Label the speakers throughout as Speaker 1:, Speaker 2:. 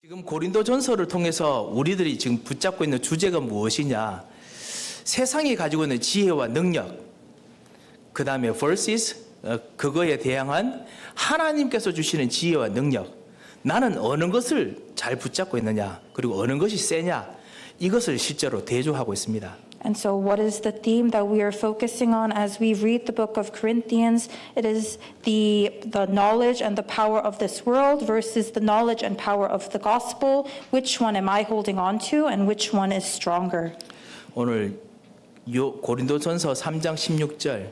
Speaker 1: 지금 고린도전서를 통해서 우리들이 지금 붙잡고 있는 주제가 무엇이냐? 세상이 가지고 있는 지혜와 능력, 그 다음에 versus 그거에 대항한 하나님께서 주시는 지혜와 능력, 나는 어느 것을 잘 붙잡고 있느냐, 그리고 어느 것이 세냐, 이것을 실제로 대조하고 있습니다.
Speaker 2: And so what is the theme that we are focusing on as we read the book of Corinthians? It is the knowledge and the power of this world versus the knowledge and power of the gospel. Which one am I holding on to and which one is stronger?
Speaker 1: 오늘 고린도전서 3장 16절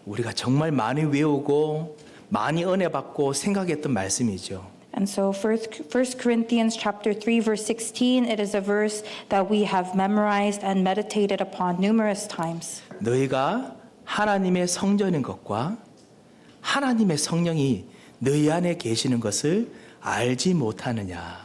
Speaker 1: 우리가 정말 많이 외우고 많이 은혜 받고 생각했던 말씀이죠.
Speaker 2: And so 1 Corinthians chapter 3 verse 16, it is a verse that we have memorized and meditated upon numerous times.
Speaker 1: 너희가 하나님의 성전인 것과 하나님의 성령이 너희 안에 계시는 것을 알지 못하느냐.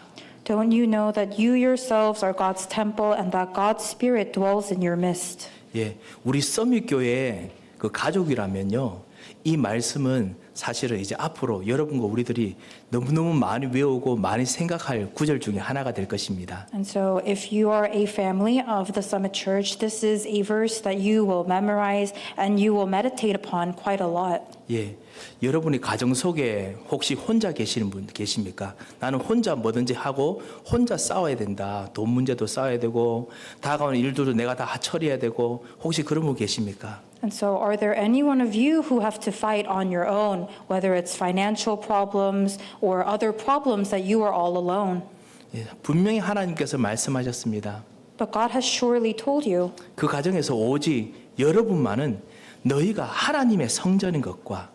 Speaker 2: Don't you know that you yourselves are God's temple and that God's Spirit dwells in your midst?
Speaker 1: 예, 우리 서밋교회 그 가족이라면요, 이 말씀은 사실은 이제 앞으로 여러분과 우리들이 너무너무 많이 외우고 많이 생각할 구절 중에 하나가 될 것입니다.
Speaker 2: And so if you are a family of the Summit Church, this is a verse that you will memorize and you will meditate upon quite a lot.
Speaker 1: 예, 여러분이 가정 속에 혹시 혼자 계시는 분 계십니까? 나는 혼자 뭐든지 하고 혼자 싸워야 된다. 돈 문제도 싸워야 되고 다가오는 일들도 내가 다 처리해야 되고 혹시 그런 분 계십니까?
Speaker 2: And so are there any one of you who have to fight on your own, whether it's financial problems or other problems that you are all alone?
Speaker 1: 예, 분명히 하나님께서 말씀하셨습니다.
Speaker 2: But God has surely told you
Speaker 1: 그 가정에서 오직 여러분만은 너희가 하나님의 성전인 것과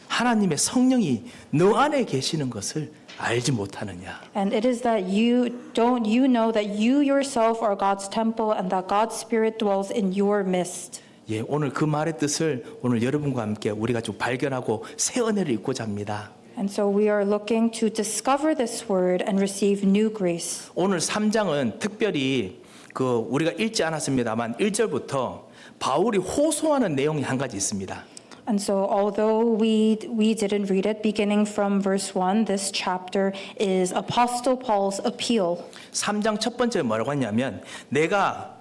Speaker 1: 하나님의 성령이 너 안에 계시는 것을 알지 못하느냐.
Speaker 2: And it is that you know that you yourself are God's temple and that God's Spirit dwells in your midst.
Speaker 1: 예, 오늘 그 말의 뜻을 오늘 여러분과 함께 우리가 좀 발견하고 새 은혜를 입고자 합니다.
Speaker 2: And so we are looking to discover this word and receive new grace.
Speaker 1: 오늘 3장은 특별히 그 우리가 읽지 않았습니다만 1절부터 바울이 호소하는 내용이 한 가지 있습니다.
Speaker 2: And so although we didn't read it, beginning from verse 1, this chapter is Apostle Paul's appeal.
Speaker 1: 3장 첫 번째 뭐라고 하냐면 내가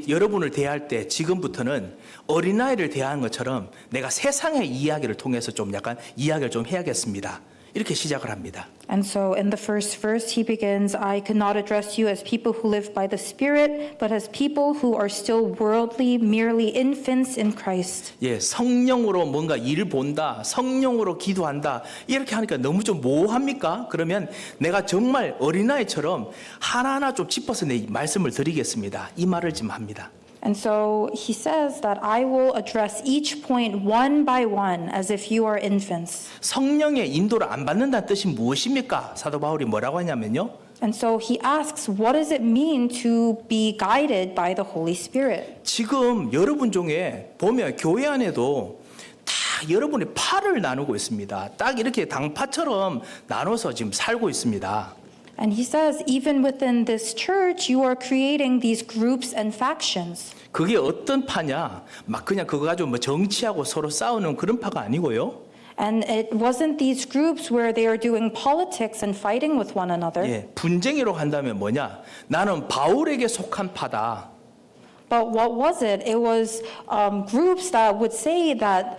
Speaker 1: 여러분을 대할 때 지금부터는 어린아이를 대하는 것처럼 내가 세상의 이야기를 통해서 좀 약간 이야기를 좀 해야겠습니다. 이렇게 시작을 합니다.
Speaker 2: And so in the first verse he begins, I cannot address you as people who live by the Spirit, but as people who are still worldly, merely infants in Christ.
Speaker 1: 예, 성령으로 뭔가 일을 본다, 성령으로 기도한다, 이렇게 하니까 너무 좀 모호합니까? 그러면 내가 정말 어린아이처럼 하나하나 좀 짚어서 내 말씀을 드리겠습니다. 이 말을 지금 합니다.
Speaker 2: And so he says that I will address each point one by one as if you are infants.
Speaker 1: 성령의 인도를 안 받는다는 뜻이 무엇입니까? 사도 바울이 뭐라고 하냐면요.
Speaker 2: And so he asks, what does it mean to be guided by the Holy Spirit?
Speaker 1: 지금 여러분 중에 보면 교회 안에도 다 여러분이 파를 나누고 있습니다. 딱 이렇게 당파처럼 나눠서 지금 살고 있습니다.
Speaker 2: And he says, even within this church, you are creating these groups and factions.
Speaker 1: 그게 어떤 파냐? 막 그냥 그거 가지고 뭐 정치하고 서로 싸우는 그런 파가 아니고요.
Speaker 2: And it wasn't these groups where they are doing politics and fighting with one another.
Speaker 1: 예, 분쟁이로 한다면 뭐냐? 나는 바울에게 속한 파다.
Speaker 2: But what was it? It was groups that would say that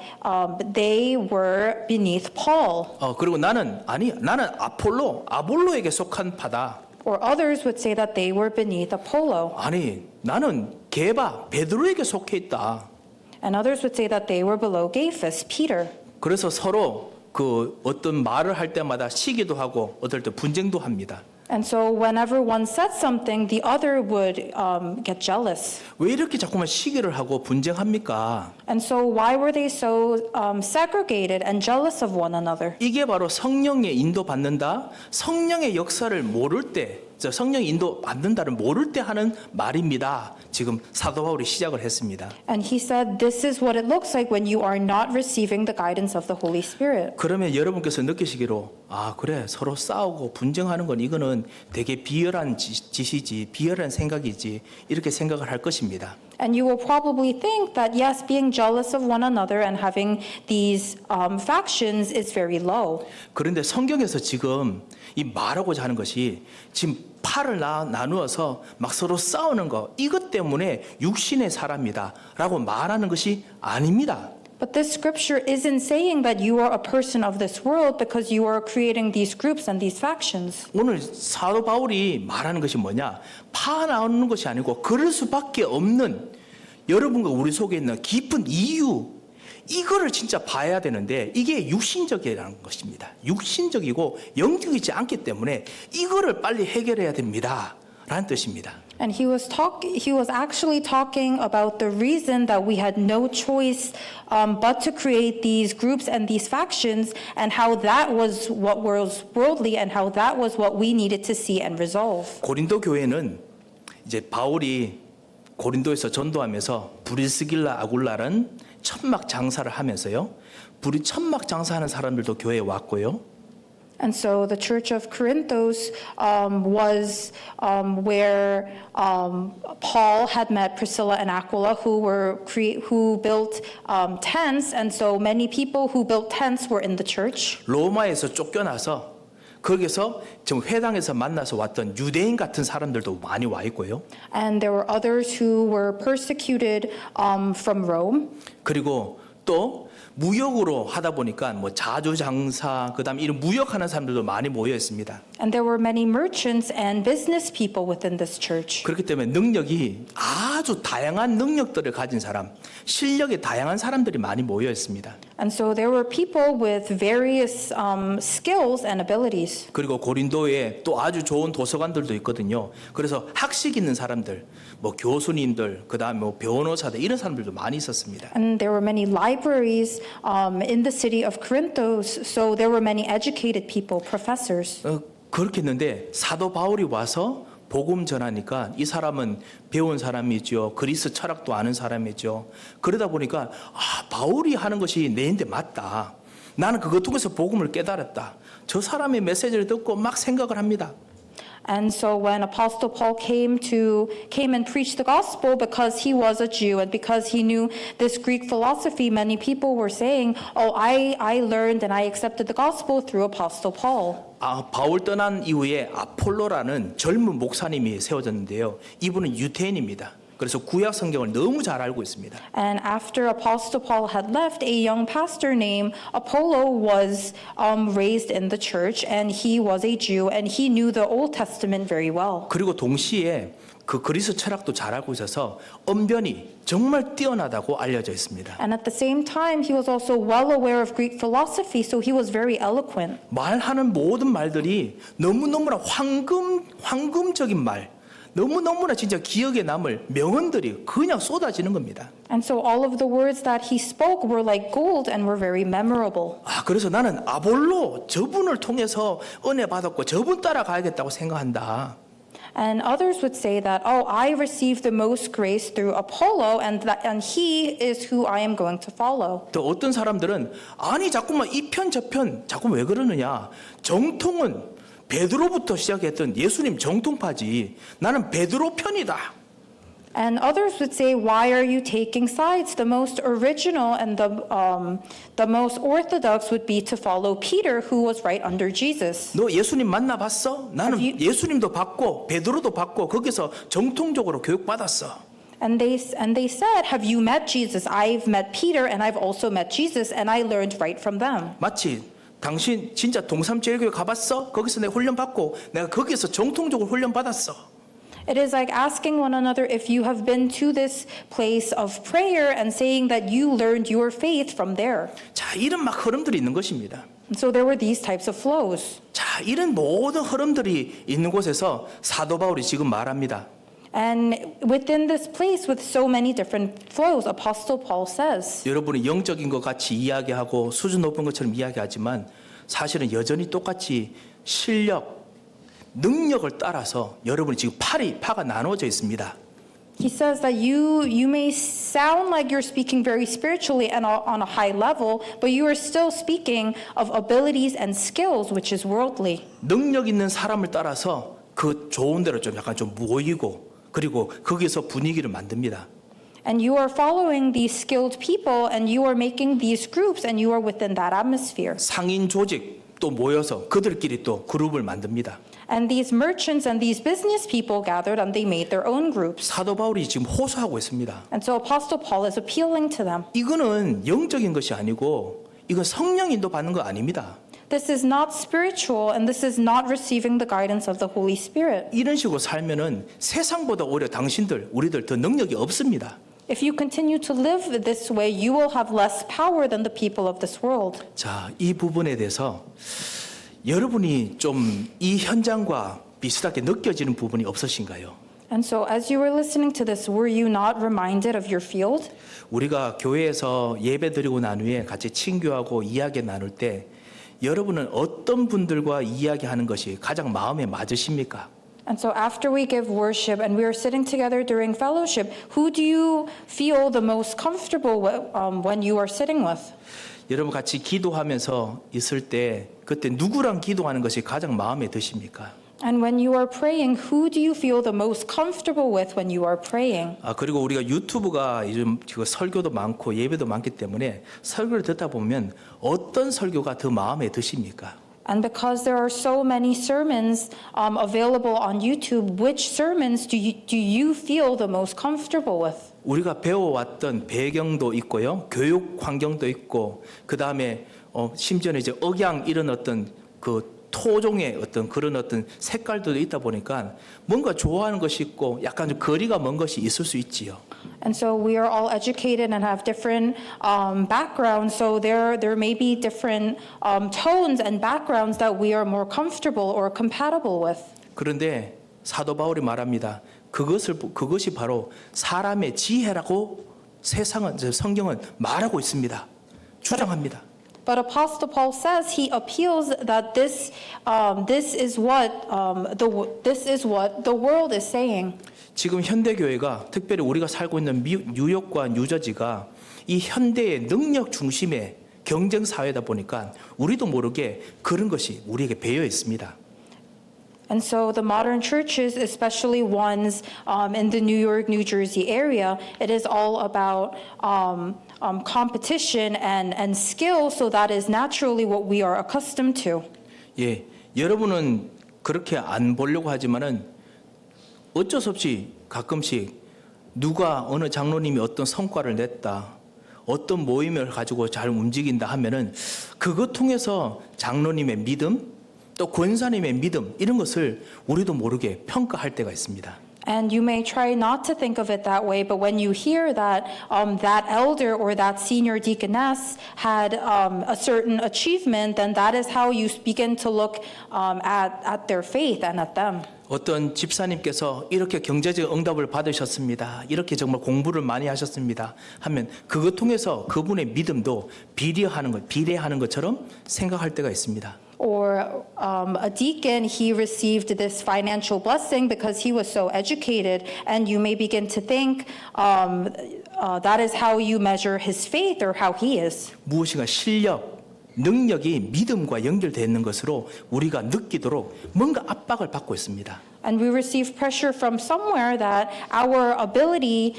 Speaker 2: they were beneath Paul.
Speaker 1: 그리고 나는 아볼로에게 속한 파다.
Speaker 2: Or others would say that they were beneath Apollo.
Speaker 1: 아니, 나는 베드로에게 속해 있다.
Speaker 2: And others would say that they were below Cephas, Peter.
Speaker 1: 그래서 서로 그 어떤 말을 할 때마다 시기도 하고 어떨 때 분쟁도 합니다.
Speaker 2: And so whenever one said something, the other would get jealous.
Speaker 1: 왜 이렇게 자꾸만 시기를 하고 분쟁합니까?
Speaker 2: And so why were they so segregated and jealous of one another?
Speaker 1: 이게 바로 성령의 인도 받는다. 성령의 역사를 모를 때, 성령의 인도 받는다를 모를 때 하는 말입니다. 지금 사도 바울이 시작을 했습니다.
Speaker 2: And he said, this is what it looks like when you are not receiving the guidance of the Holy Spirit.
Speaker 1: 그러면 여러분께서 느끼시기로 그래 서로 싸우고 분쟁하는 건 이거는 되게 비열한 짓이지 비열한 생각이지 이렇게 생각을 할 것입니다.
Speaker 2: And you will probably think that, yes, being jealous of one another and having these factions is very low.
Speaker 1: 그런데 성경에서 지금 이 말하고자 하는 것이 지금 팔을 나누어서 막 서로 싸우는 거 이것 때문에 육신의 사람이다라고 말하는 것이 아닙니다.
Speaker 2: But this scripture isn't saying that you are a person of this world because you are creating these groups and these factions.
Speaker 1: 오늘 사도 바울이 말하는 것이 뭐냐? 파 나누는 것이 아니고 그럴 수밖에 없는 여러분과 우리 속에 있는 깊은 이유 이거를 진짜 봐야 되는데 이게 육신적이라는 것입니다. 육신적이고 영적이지 않기 때문에 이거를 빨리 해결해야 됩니다라는 뜻입니다.
Speaker 2: And he was actually talking about the reason that we had no choice but to create these groups and these factions, and how that was what was worldly, and how that was what we needed to see and resolve.
Speaker 1: 고린도 교회는 이제 바울이 고린도에서 전도하면서 브리스길라 아굴라는 천막 장사를 하면서요. 천막 장사하는 사람들도 교회에 왔고요.
Speaker 2: And so the church of Corinthos was where Paul had met Priscilla and Aquila, who built tents, and so many people who built tents were in the church.
Speaker 1: 로마에서 쫓겨나서 거기서 지금 회당에서 만나서 왔던 유대인 같은 사람들도 많이 와 있고요.
Speaker 2: And there were others who were persecuted from Rome.
Speaker 1: 그리고 또 무역으로 하다 보니까 뭐 자주 장사 그다음에 이런 무역하는 사람들도 많이 모여 있습니다.
Speaker 2: And there were many merchants and business people within this church.
Speaker 1: 그렇기 때문에 능력이 아주 다양한 능력들을 가진 사람, 실력이 다양한 사람들이 많이 모여 있습니다.
Speaker 2: And so there were people with various skills and abilities.
Speaker 1: 그리고 고린도에 또 아주 좋은 도서관들도 있거든요. 그래서 학식 있는 사람들, 뭐 교수님들, 그다음에 뭐 변호사들 이런 사람들도 많이 있었습니다.
Speaker 2: And there were many libraries in the city of Corinthos, so there were many educated people, professors.
Speaker 1: 그렇게 했는데 사도 바울이 와서 복음 전하니까 이 사람은 배운 사람이죠. 그리스 철학도 아는 사람이죠. 그러다 보니까 바울이 하는 것이 내인데 맞다. 나는 그것 통해서 복음을 깨달았다. 저 사람의 메시지를 듣고 막 생각을 합니다.
Speaker 2: And so when Apostle Paul came and preached the gospel, because he was a Jew and because he knew this Greek philosophy, many people were saying, "Oh, I learned and I accepted the gospel through Apostle Paul."
Speaker 1: 바울 떠난 이후에 아폴로라는 젊은 목사님이 세워졌는데요. 이분은 유태인입니다. 그래서 구약 성경을 너무 잘 알고 있습니다.
Speaker 2: And after Apostle Paul had left, a young pastor named Apollo was raised in the church, and he was a Jew, and he knew the Old Testament very well.
Speaker 1: 그리고 동시에 그 그리스 철학도 잘 알고 있어서 언변이 정말 뛰어나다고 알려져 있습니다.
Speaker 2: And at the same time, he was also well aware of Greek philosophy, so he was very eloquent.
Speaker 1: 말하는 모든 말들이 너무너무나 황금적인 말, 너무너무나 진짜 기억에 남을 명언들이 그냥 쏟아지는 겁니다.
Speaker 2: And so all of the words that he spoke were like gold and were very memorable.
Speaker 1: 그래서 나는 아볼로 저분을 통해서 은혜 받았고 저분 따라가야겠다고 생각한다.
Speaker 2: And others would say that, "Oh, I received the most grace through Apollo, and he is who I am going to follow."
Speaker 1: 또 어떤 사람들은 아니 자꾸만 이 편 저 편 자꾸 왜 그러느냐. 정통은 베드로부터 시작했던 예수님 정통파지. 나는 베드로 편이다.
Speaker 2: And others would say, "Why are you taking sides? The most original and the most orthodox would be to follow Peter, who was right under Jesus."
Speaker 1: 너 예수님 만나봤어? 나는 예수님도 받고 베드로도 받고 거기서 정통적으로 교육받았어.
Speaker 2: And they said, "Have you met Jesus? I've met Peter, and I've also met Jesus, and I learned right from them."
Speaker 1: 마치 당신 진짜 동삼제일교회 가봤어? 거기서 내가 훈련 받고 내가 거기서 정통적으로 훈련 받았어.
Speaker 2: It is like asking one another if you have been to this place of prayer and saying that you learned your faith from there.
Speaker 1: 자, 이런 막 흐름들이 있는 것입니다.
Speaker 2: And so there were these types of flows.
Speaker 1: 자, 이런 모든 흐름들이 있는 곳에서 사도 바울이 지금 말합니다.
Speaker 2: And within this place with so many different flows, Apostle Paul says,
Speaker 1: 여러분이 영적인 것 같이 이야기하고 수준 높은 것처럼 이야기하지만 사실은 여전히 똑같이 실력, 능력을 따라서 여러분이 지금 파가 나누어져 있습니다.
Speaker 2: he says that you may sound like you're speaking very spiritually and on a high level, but you are still speaking of abilities and skills, which is worldly.
Speaker 1: 능력 있는 사람을 따라서 그 좋은 대로 좀 약간 좀 모이고 그리고 거기서 분위기를 만듭니다.
Speaker 2: And you are following these skilled people, and you are making these groups, and you are within that atmosphere.
Speaker 1: 상인 조직 또 모여서 그들끼리 또 그룹을 만듭니다.
Speaker 2: And these merchants and these business people gathered, and they made their own groups.
Speaker 1: 사도 바울이 지금 호소하고 있습니다.
Speaker 2: And so Apostle Paul is appealing to them.
Speaker 1: 이거는 영적인 것이 아니고 이건 성령 인도 받는 거 아닙니다.
Speaker 2: This is not spiritual, and this is not receiving the guidance of the Holy Spirit.
Speaker 1: 이런 식으로 살면은 세상보다 오히려 당신들, 우리들 더 능력이 없습니다.
Speaker 2: If you continue to live this way, you will have less power than the people of this world.
Speaker 1: 자, 이 부분에 대해서 여러분이 좀 이 현장과 비슷하게 느껴지는 부분이 없으신가요?
Speaker 2: And so as you were listening to this, were you not reminded of your field?
Speaker 1: 우리가 교회에서 예배 드리고 난 후에 같이 친교하고 이야기 나눌 때 여러분은 어떤 분들과 이야기하는 것이 가장 마음에 맞으십니까?
Speaker 2: And so after we give worship and we are sitting together during fellowship, who do you feel the most comfortable with, when you are sitting with?
Speaker 1: 여러분 같이 기도하면서 있을 때 그때 누구랑 기도하는 것이 가장 마음에 드십니까?
Speaker 2: And when you are praying, who do you feel the most comfortable with when you are praying?
Speaker 1: 그리고 우리가 유튜브가 요즘 설교도 많고 예배도 많기 때문에 설교를 듣다 보면 어떤 설교가 더 마음에 드십니까?
Speaker 2: And because there are so many sermons available on YouTube, which sermons do you feel the most comfortable with?
Speaker 1: 우리가 배워왔던 배경도 있고요, 교육 환경도 있고, 그 다음에 심지어는 이제 억양 이런 어떤 그 토종의 어떤 그런 어떤 색깔들도 있다 보니까 뭔가 좋아하는 것이 있고 약간 좀 거리가 먼 것이 있을 수 있지요.
Speaker 2: And so we are all educated and have different backgrounds. So there may be different tones and backgrounds that we are more comfortable or compatible with.
Speaker 1: 그런데 사도 바울이 말합니다. 그것이 바로 사람의 지혜라고 성경은 말하고 있습니다. 주장합니다.
Speaker 2: But Apostle Paul says he appeals that this is what the world is saying.
Speaker 1: 지금 현대 교회가 특별히 우리가 살고 있는 뉴욕과 뉴저지가 이 현대의 능력 중심의 경쟁 사회다 보니까 우리도 모르게 그런 것이 우리에게 배어 있습니다.
Speaker 2: And so the modern churches, especially ones in the New York, New Jersey area, it is all about competition and skill. So that is naturally what we are accustomed to.
Speaker 1: 예, 여러분은 그렇게 안 보려고 하지만은 어쩔 수 없이 가끔씩 누가 어느 장로님이 어떤 성과를 냈다, 어떤 모임을 가지고 잘 움직인다 하면은 그것 통해서 장로님의 믿음, 또 권사님의 믿음 이런 것을 우리도 모르게 평가할 때가 있습니다.
Speaker 2: And you may try not to think of it that way, but when you hear that that elder or that senior deaconess had a certain achievement, then that is how you begin to look at their faith and at them.
Speaker 1: 어떤 집사님께서 이렇게 경제적 응답을 받으셨습니다. 이렇게 정말 공부를 많이 하셨습니다. 하면 그것 통해서 그분의 믿음도 비례하는 것처럼 생각할 때가 있습니다.
Speaker 2: Or a deacon, he received this financial blessing because he was so educated, and you may begin to think that is how you measure his faith or how he is.
Speaker 1: 무엇인가 실력, 능력이 믿음과 연결되어 있는 것으로 우리가 느끼도록 뭔가 압박을 받고 있습니다.
Speaker 2: And we receive pressure from somewhere that our ability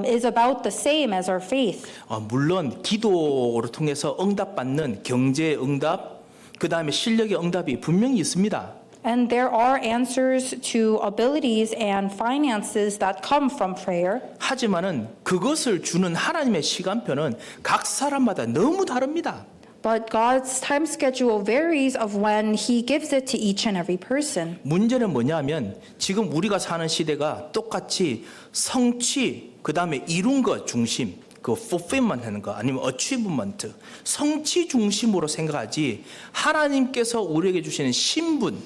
Speaker 2: is about the same as our faith.
Speaker 1: 물론 기도를 통해서 응답받는 경제 응답, 그 다음에 실력의 응답이 분명히 있습니다.
Speaker 2: And there are answers to abilities and finances that come from prayer.
Speaker 1: 하지만은 그것을 주는 하나님의 시간표는 각 사람마다 너무 다릅니다.
Speaker 2: But God's time schedule varies of when He gives it to each and every person.
Speaker 1: 문제는 뭐냐면 지금 우리가 사는 시대가 똑같이 성취, 그 다음에 이룬 것 중심, 그 fulfillment 하는 거 아니면 achievement, 성취 중심으로 생각하지 하나님께서 우리에게 주시는 신분,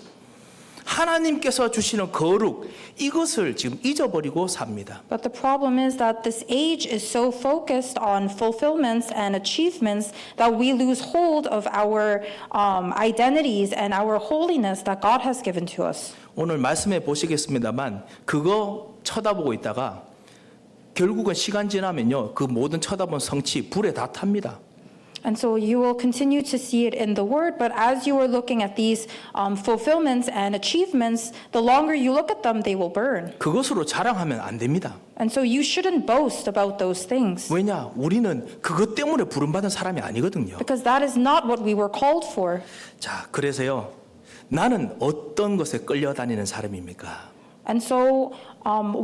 Speaker 1: 하나님께서 주시는 거룩 이것을 지금 잊어버리고 삽니다.
Speaker 2: But the problem is that this age is so focused on fulfillments and achievements that we lose hold of our identities and our holiness that God has given to us.
Speaker 1: 오늘 말씀해 보시겠습니다만 그거 쳐다보고 있다가 결국은 시간 지나면요 그 모든 쳐다본 성취 불에 다 탑니다.
Speaker 2: And so you will continue to see it in the Word, but as you are looking at these fulfillments and achievements, the longer you look at them, they will burn.
Speaker 1: 그것으로 자랑하면 안 됩니다.
Speaker 2: And so you shouldn't boast about those things,
Speaker 1: 왜냐? 우리는 그것 때문에 부름받은 사람이 아니거든요.
Speaker 2: because that is not what we were called for.
Speaker 1: 자, 그래서요. 나는 어떤 것에 끌려다니는 사람입니까?
Speaker 2: And so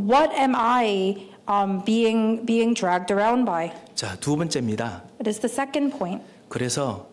Speaker 2: what am I being dragged around by?
Speaker 1: 자, 두 번째입니다.
Speaker 2: It is the second point.
Speaker 1: 그래서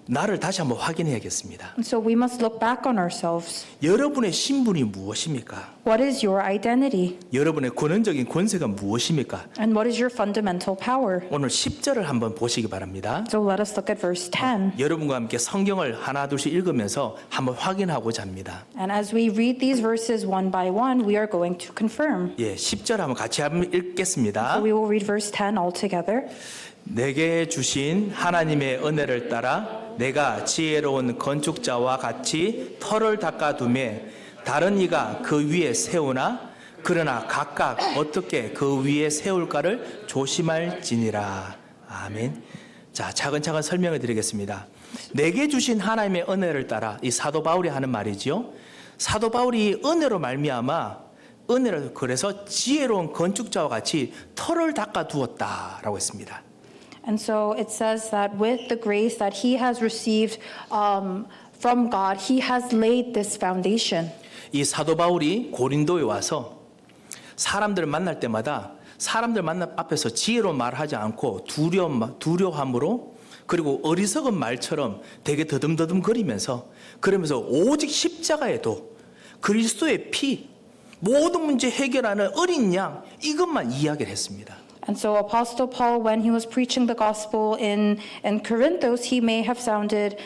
Speaker 1: 나를 다시 한번 확인해야겠습니다.
Speaker 2: And so we must look back on ourselves.
Speaker 1: 여러분의 신분이 무엇입니까?
Speaker 2: What is your identity?
Speaker 1: 여러분의 근원적인 권세가 무엇입니까?
Speaker 2: And what is your fundamental power?
Speaker 1: 오늘 10절을 한번 보시기 바랍니다.
Speaker 2: So let us look at verse 10.
Speaker 1: 여러분과 함께 성경을 하나 둘씩 읽으면서 한번 확인하고자 합니다.
Speaker 2: And as we read these verses one by one, we are going to confirm.
Speaker 1: 예, 10절 한번 같이 한번
Speaker 2: So
Speaker 1: 읽겠습니다.
Speaker 2: we will read verse 10 all together.
Speaker 1: 내게 주신 하나님의 은혜를 따라 내가 지혜로운 건축자와 같이 터를 닦아두매 다른 이가 그 위에 세우나 그러나 각각 어떻게 그 위에 세울까를 조심할지니라. 아멘. 자, 차근차근 설명을 드리겠습니다. 내게 주신 하나님의 은혜를 따라 이 사도 바울이 하는 말이지요. 사도 바울이 은혜로 말미암아 은혜로 그래서 지혜로운 건축자와 같이 터를 닦아두었다라고 했습니다.
Speaker 2: And so it says that with the grace that he has received from God, he has laid this foundation.
Speaker 1: 이 사도 바울이 고린도에 와서 사람들을 만날 때마다 사람들 만남 앞에서 지혜로운 말을 하지 않고 두려움으로 그리고 어리석은 말처럼 되게 더듬더듬 거리면서 그러면서 오직 십자가에도 그리스도의 피 모든 문제 해결하는 어린 양 이것만 이야기를 했습니다.
Speaker 2: And so Apostle Paul, when he was preaching the gospel in Corinthos, he may have sounded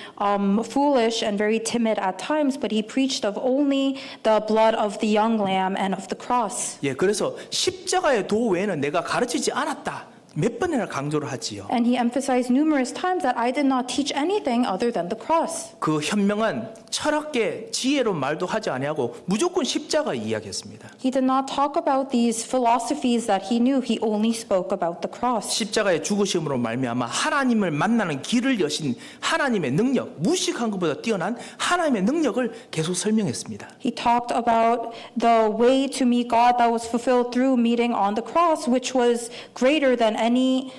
Speaker 2: foolish and very timid at times, but he preached of only the blood of the young lamb and of the cross.
Speaker 1: 예, 그래서 십자가의 도 외에는 내가 가르치지 않았다. 몇 번이나 강조를 하지요.
Speaker 2: And he emphasized numerous times that I did not teach anything other than the cross.
Speaker 1: 그 현명한 철학계 지혜로운 말도 하지 아니하고 무조건 십자가 이야기했습니다.
Speaker 2: He did not talk about these philosophies that he knew. He only spoke about the cross.
Speaker 1: 십자가의 죽으심으로 말미암아 하나님을 만나는 길을 여신 하나님의 능력, 무식한 것보다 뛰어난 하나님의 능력을 계속 설명했습니다.
Speaker 2: He talked about the way to meet God that was fulfilled through meeting on the cross, which was greater than any,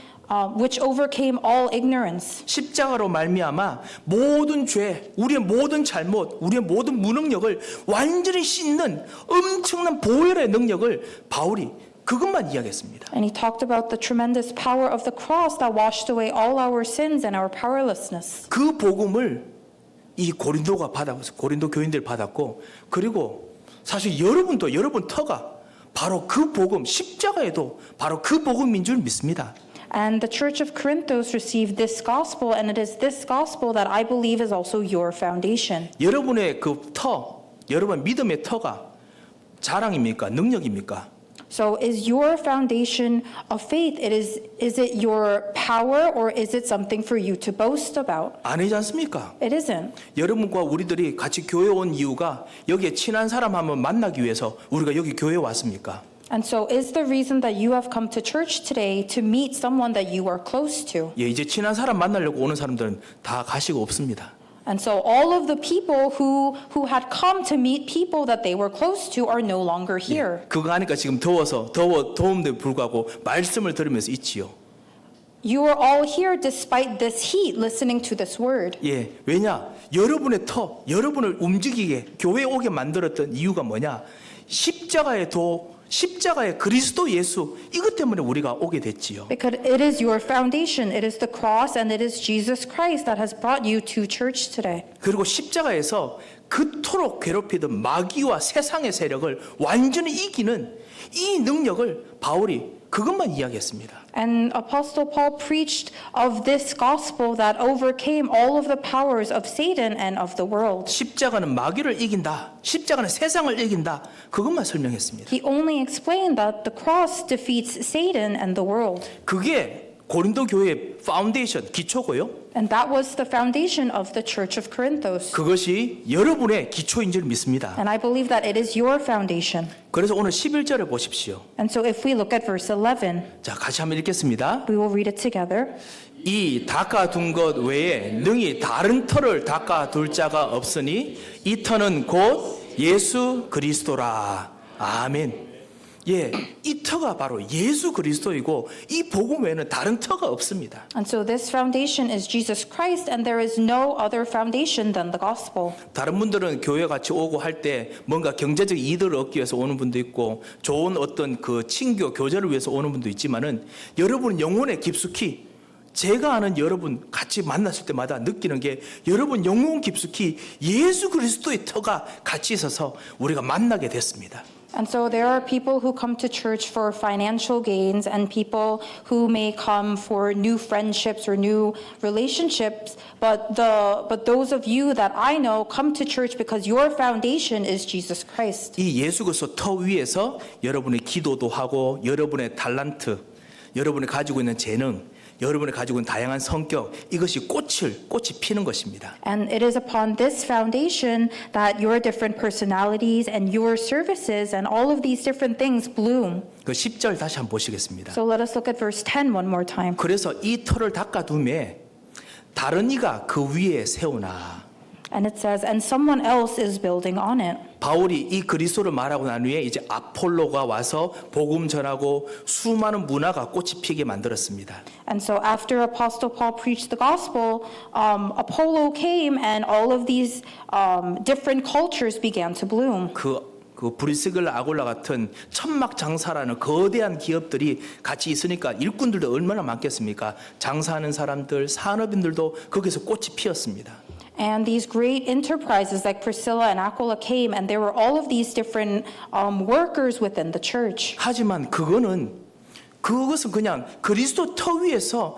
Speaker 2: which overcame all ignorance.
Speaker 1: 십자가로 말미암아 모든 죄, 우리의 모든 잘못, 우리의 모든 무능력을 완전히 씻는 엄청난 보혈의 능력을 바울이 그것만 이야기했습니다.
Speaker 2: And he talked about the tremendous power of the cross that washed away all our sins and our powerlessness.
Speaker 1: 그 복음을 이 고린도가 받았고 고린도 교인들 받았고 그리고 사실 여러분도 여러분 터가 바로 그 복음 십자가에도 바로 그 복음인 줄 믿습니다.
Speaker 2: And the church of Corinthos received this gospel, and it is this gospel that I believe is also your foundation.
Speaker 1: 여러분의 그 터, 여러분 믿음의 터가 자랑입니까? 능력입니까?
Speaker 2: So is your foundation of faith, is it your power or is it something for you to boast about?
Speaker 1: 아니지 않습니까?
Speaker 2: It isn't.
Speaker 1: 여러분과 우리들이 같이 교회 온 이유가 여기에 친한 사람 한번 만나기 위해서 우리가 여기 교회에 왔습니까?
Speaker 2: And so is the reason that you have come to church today to meet someone that you are close to?
Speaker 1: 예, 이제 친한 사람 만나려고 오는 사람들은 다 가시고 없습니다.
Speaker 2: And so all of the people who had come to meet people that they were close to are no longer here.
Speaker 1: 그거 하니까 지금 더움에도 불구하고 말씀을 들으면서 있지요.
Speaker 2: You are all here despite this heat listening to this word.
Speaker 1: 예, 왜냐? 여러분의 터, 여러분을 움직이게 교회에 오게 만들었던 이유가 뭐냐? 십자가의 그리스도 예수 이것 때문에 우리가 오게 됐지요.
Speaker 2: Because it is your foundation, it is the cross, and it is Jesus Christ that has brought you to church today.
Speaker 1: 그리고 십자가에서 그토록 괴롭히던 마귀와 세상의 세력을 완전히 이기는 이 능력을 바울이 그것만 이야기했습니다.
Speaker 2: And Apostle Paul preached of this gospel that overcame all of the powers of Satan and of the world.
Speaker 1: 십자가는 마귀를 이긴다. 십자가는 세상을 이긴다. 그것만 설명했습니다.
Speaker 2: He only explained that the cross defeats Satan and the world.
Speaker 1: 그게 고린도 교회의 파운데이션, 기초고요.
Speaker 2: And that was the foundation of the church of Corinthos.
Speaker 1: 그것이 여러분의 기초인 줄 믿습니다.
Speaker 2: And I believe that it is your foundation.
Speaker 1: 그래서 오늘 11절을 보십시오.
Speaker 2: And so if we look at verse 11,
Speaker 1: 자, 같이 한번 읽겠습니다.
Speaker 2: we will read it together.
Speaker 1: 이 닦아둔 것 외에 능히 다른 터를 닦아둘 자가 없으니 이 터는 곧 예수 그리스도라. 아멘. 예, 이 터가 바로 예수 그리스도이고 이 복음 외에는 다른 터가 없습니다.
Speaker 2: And so this foundation is Jesus Christ, and there is no other foundation than the gospel.
Speaker 1: 다른 분들은 교회 같이 오고 할 때 뭔가 경제적 이득을 얻기 위해서 오는 분도 있고 좋은 어떤 그 친교 교제를 위해서 오는 분도 있지만은 여러분 영혼에 깊숙이 제가 아는 여러분 같이 만났을 때마다 느끼는 게 여러분 영혼 깊숙이 예수 그리스도의 터가 같이 있어서 우리가 만나게 됐습니다.
Speaker 2: And so there are people who come to church for financial gains and people who may come for new friendships or new relationships, but those of you that I know come to church because your foundation is Jesus Christ.
Speaker 1: 이 예수 그리스도 터 위에서 여러분의 기도도 하고 여러분의 탤런트, 여러분이 가지고 있는 재능, 여러분이 가지고 있는 다양한 성격, 이것이 꽃이 피는 것입니다.
Speaker 2: And it is upon this foundation that your different personalities and your services and all of these different things bloom.
Speaker 1: 그 10절 다시 한번 보시겠습니다.
Speaker 2: So let us look at verse 10 one more time.
Speaker 1: 그래서 이 터를 닦아둠에 다른 이가 그 위에 세우나.
Speaker 2: And it says, and someone else is building on it.
Speaker 1: 바울이 이 그리스도를 말하고 난 후에 이제 아폴로가 와서 복음 전하고 수많은 문화가 꽃이 피게 만들었습니다.
Speaker 2: And so after Apostle Paul preached the gospel, Apollo came and all of these different cultures began to bloom.
Speaker 1: 그 브리스글라 아골라 같은 천막 장사라는 거대한 기업들이 같이 있으니까 일꾼들도 얼마나 많겠습니까? 장사하는 사람들, 산업인들도 거기서 꽃이 피었습니다.
Speaker 2: And these great enterprises like Priscilla and Aquila came, and there were all of these different workers within the church.
Speaker 1: 하지만 그것은 그냥 그리스도 터 위에서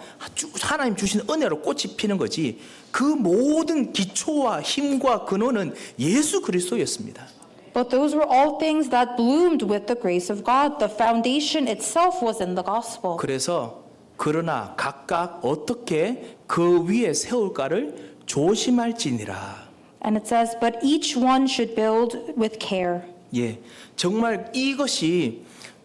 Speaker 1: 하나님 주신 은혜로 꽃이 피는 거지 그 모든 기초와 힘과 근원은 예수 그리스도였습니다.
Speaker 2: But those were all things that bloomed with the grace of God. The foundation itself was in the gospel.
Speaker 1: 그러나 각각 어떻게 그 위에 세울까를 조심할지니라.
Speaker 2: And it says, but each one should build with care.
Speaker 1: 예, 정말 이것이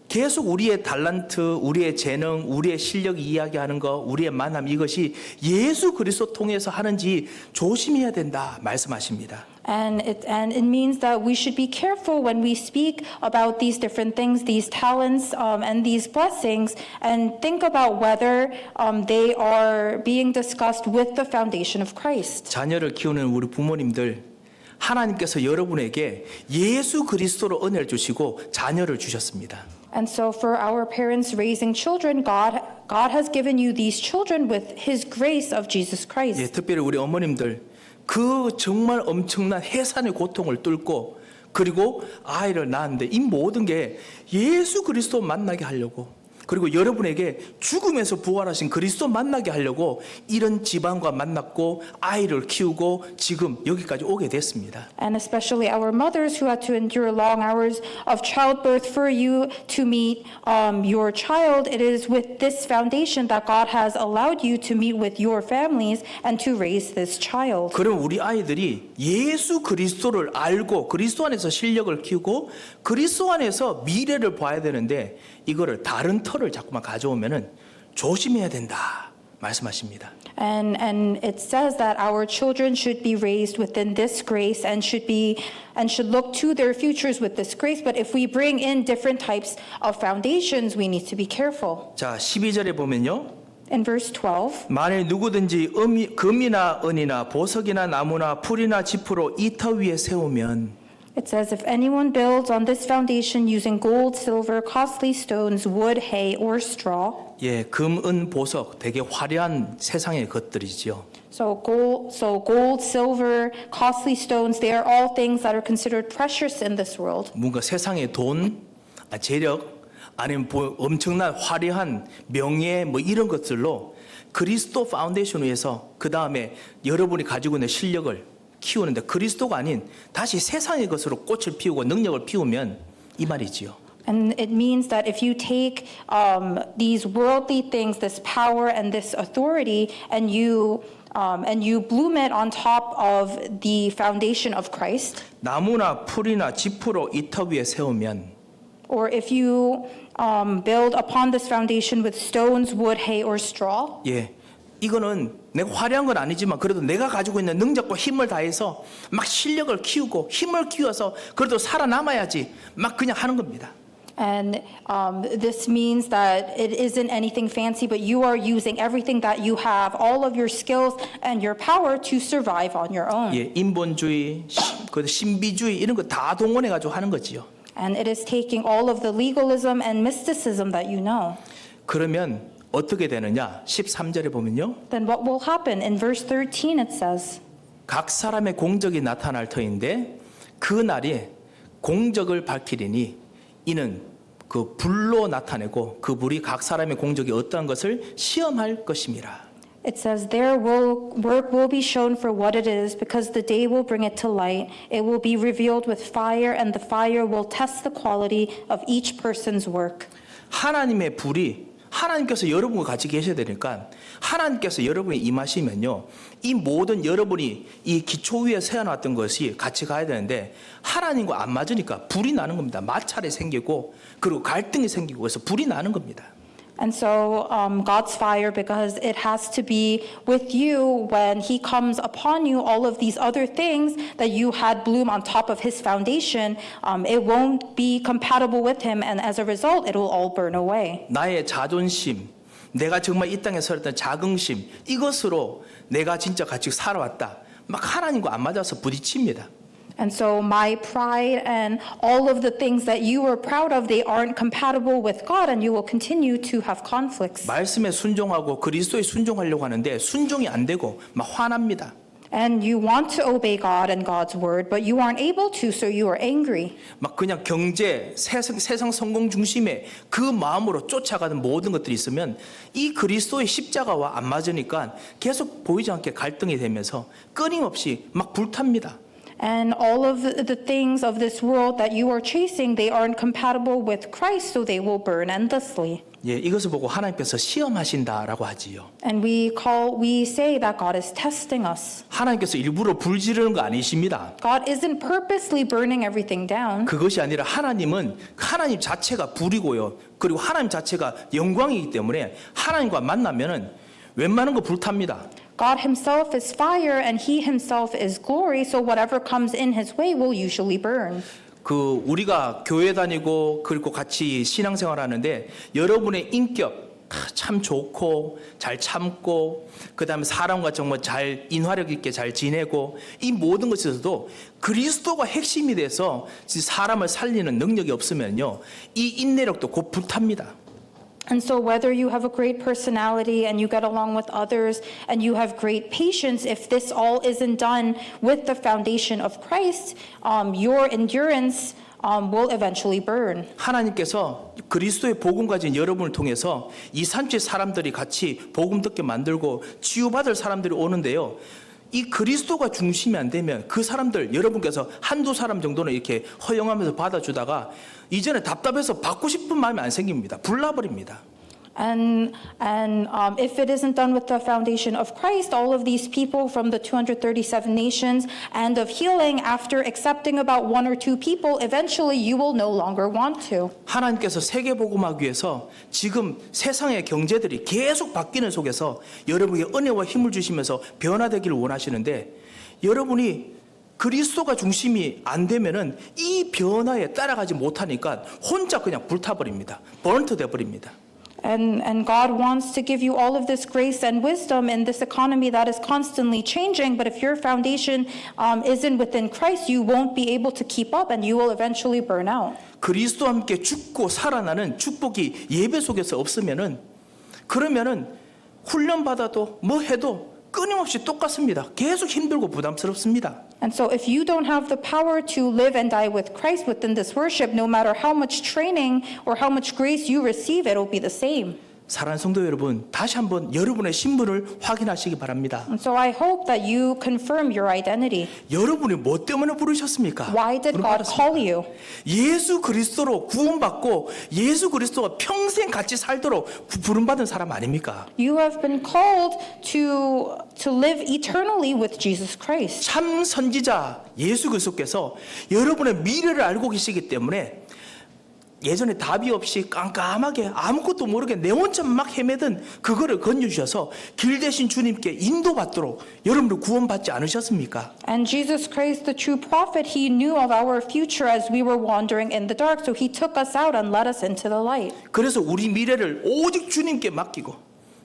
Speaker 1: 계속 우리의 탤런트, 우리의 재능, 우리의 실력 이야기하는 거, 우리의 만남 이것이 예수 그리스도 통해서 하는지 조심해야 된다 말씀하십니다.
Speaker 2: And it means that we should be careful when we speak about these different things, these talents and these blessings, and think about whether they are being discussed with the foundation of Christ.
Speaker 1: 자녀를 키우는 우리 부모님들, 하나님께서 여러분에게 예수 그리스도로 은혜를 주시고 자녀를 주셨습니다.
Speaker 2: And so for our parents raising children, God has given you these children with His grace of Jesus Christ.
Speaker 1: 예, 특별히 우리 어머님들 그 정말 엄청난 해산의 고통을 뚫고 그리고 아이를 낳았는데 이 모든 게 예수 그리스도 만나게 하려고 그리고 여러분에게 죽음에서 부활하신 그리스도 만나게 하려고 이런 집안과 만났고 아이를 키우고 지금 여기까지 오게 됐습니다.
Speaker 2: And especially our mothers who had to endure long hours of childbirth for you to meet your child. It is with this foundation that God has allowed you to meet with your families and to raise this child.
Speaker 1: 그럼 우리 아이들이 예수 그리스도를 알고 그리스도 안에서 실력을 키우고 그리스도 안에서 미래를 봐야 되는데 이거를 다른 터를 자꾸만 가져오면은 조심해야 된다 말씀하십니다.
Speaker 2: And it says that our children should be raised within this grace and should look to their futures with this grace. But if we bring in different types of foundations, we need to be careful.
Speaker 1: 자, 12절에 보면요.
Speaker 2: In verse 12,
Speaker 1: 만일 누구든지 금이나 은이나 보석이나 나무나 풀이나 지프로 이 터 위에 세우면
Speaker 2: it says, if anyone builds on this foundation using gold, silver, costly stones, wood, hay, or straw.
Speaker 1: 예, 금, 은, 보석 되게 화려한 세상의 것들이지요.
Speaker 2: So gold, silver, costly stones, they are all things that are considered precious in this world.
Speaker 1: 뭔가 세상의 돈, 재력, 아니면 엄청난 화려한 명예 뭐 이런 것들로 그리스도 파운데이션 위에서 그 다음에 여러분이 가지고 있는 실력을 키우는데 그리스도가 아닌 다시 세상의 것으로 꽃을 피우고 능력을 피우면 이 말이지요.
Speaker 2: And it means that if you take these worldly things, this power and this authority, and you bloom it on top of the foundation of Christ,
Speaker 1: 나무나 풀이나 지프로 이 터 위에 세우면
Speaker 2: or if you build upon this foundation with stones, wood, hay, or straw,
Speaker 1: 예, 이거는 내가 화려한 건 아니지만 그래도 내가 가지고 있는 능력과 힘을 다해서 막 실력을 키우고 힘을 키워서 그래도 살아남아야지 막 그냥 하는 겁니다.
Speaker 2: And this means that it isn't anything fancy, but you are using everything that you have, all of your skills and your power to survive on your own.
Speaker 1: 예, 인본주의, 신비주의 이런 거 다 동원해 가지고 하는 거지요.
Speaker 2: And it is taking all of the legalism and mysticism that you know.
Speaker 1: 그러면 어떻게 되느냐? 13절에 보면요.
Speaker 2: Then what will happen? In verse 13 it says,
Speaker 1: 각 사람의 공적이 나타날 터인데 그 날에 공적을 밝히리니 이는 그 불로 나타내고 그 불이 각 사람의 공적이 어떠한 것을 시험할 것임이라.
Speaker 2: it says, work will be shown for what it is, because the day will bring it to light. It will be revealed with fire, and the fire will test the quality of each person's work.
Speaker 1: 하나님의 불이 하나님께서 여러분과 같이 계셔야 되니까 하나님께서 여러분이 임하시면요. 이 모든 여러분이 이 기초 위에 세워놨던 것이 같이 가야 되는데 하나님과 안 맞으니까 불이 나는 겁니다. 마찰이 생기고 그리고 갈등이 생기고 그래서 불이 나는 겁니다.
Speaker 2: And so God's fire, because it has to be with you when He comes upon you, all of these other things that you had bloom on top of His foundation, it won't be compatible with Him, and as a result, it will all burn away.
Speaker 1: 나의 자존심, 내가 정말 이 땅에 살았던 자긍심 이것으로 내가 진짜 같이 살아왔다. 막 하나님과 안 맞아서 부딪힙니다.
Speaker 2: And so my pride and all of the things that you were proud of, they aren't compatible with God, and you will continue to have conflicts.
Speaker 1: 말씀에 순종하고 그리스도에 순종하려고 하는데 순종이 안 되고 막 화납니다.
Speaker 2: And you want to obey God and God's word, but you aren't able to, so you are angry.
Speaker 1: 막 그냥 경제, 세상 성공 중심에 그 마음으로 쫓아가는 모든 것들이 있으면 이 그리스도의 십자가와 안 맞으니까 계속 보이지 않게 갈등이 되면서 끊임없이 막 불탑니다.
Speaker 2: And all of the things of this world that you are chasing, they aren't compatible with Christ, so they will burn endlessly.
Speaker 1: 예, 이것을 보고 하나님께서 시험하신다라고 하지요.
Speaker 2: And we say that God is testing us.
Speaker 1: 하나님께서 일부러 불 지르는 거 아니십니다.
Speaker 2: God isn't purposely burning everything down.
Speaker 1: 그것이 아니라 하나님은 하나님 자체가 불이고요. 그리고 하나님 자체가 영광이기 때문에 하나님과 만나면은 웬만한 거 불탑니다.
Speaker 2: God himself is fire and he himself is glory, so whatever comes in his way will usually burn.
Speaker 1: 그 우리가 교회 다니고 그리고 같이 신앙생활 하는데 여러분의 인격 참 좋고 잘 참고 그다음에 사람과 정말 잘 인화력 있게 잘 지내고 이 모든 것에서도 그리스도가 핵심이 돼서 사람을 살리는 능력이 없으면요 이 인내력도 곧 불탑니다.
Speaker 2: And so whether you have a great personality and you get along with others and you have great patience, if this all isn't done with the foundation of Christ, your endurance will eventually burn.
Speaker 1: 하나님께서 그리스도의 복음 가진 여러분을 통해서 이 산지 사람들이 같이 복음 듣게 만들고 치유받을 사람들이 오는데요. 이 그리스도가 중심이 안 되면 그 사람들 여러분께서 한두 사람 정도는 이렇게 허용하면서 받아주다가 이제는 답답해서 받고 싶은 마음이 안 생깁니다. 불나버립니다.
Speaker 2: And if it isn't done with the foundation of Christ, all of these people from the 237 nations and of healing, after accepting about one or two people, eventually you will no longer want to.
Speaker 1: 하나님께서 세계 복음하기 위해서 지금 세상의 경제들이 계속 바뀌는 속에서 여러분에게 은혜와 힘을 주시면서 변화되기를 원하시는데 여러분이 그리스도가 중심이 안 되면은 이 변화에 따라가지 못하니까 혼자 그냥 불타버립니다. 번트 돼버립니다.
Speaker 2: And God wants to give you all of this grace and wisdom in this economy that is constantly changing. But if your foundation isn't within Christ, you won't be able to keep up and you will eventually burn out.
Speaker 1: 그리스도와 함께 죽고 살아나는 축복이 예배 속에서 없으면은 그러면은 훈련 받아도 뭐 해도 끊임없이 똑같습니다. 계속 힘들고 부담스럽습니다.
Speaker 2: And so if you don't have the power to live and die with Christ within this worship, no matter how much training or how much grace you receive, it will be the same.
Speaker 1: 사랑하는 성도 여러분, 다시 한번 여러분의 신분을 확인하시기 바랍니다.
Speaker 2: And so I hope that you confirm your identity.
Speaker 1: 여러분이 뭐 때문에 부르셨습니까?
Speaker 2: Why did God call you?
Speaker 1: 예수 그리스도로 구원받고 예수 그리스도가 평생 같이 살도록 부름받은 사람 아닙니까?
Speaker 2: You have been called to live eternally with Jesus Christ.
Speaker 1: 참 선지자 예수 그리스도께서 여러분의 미래를 알고 계시기 때문에 예전에 답이 없이 깜깜하게 아무것도 모르게 내 혼자 막 헤매던 그거를 건져주셔서 길 대신 주님께 인도받도록 여러분들 구원받지 않으셨습니까?
Speaker 2: And Jesus Christ, the true prophet, he knew of our future as we were wandering in the dark. So he took us out and led us into the light.
Speaker 1: 그래서 우리 미래를 오직 주님께 맡기고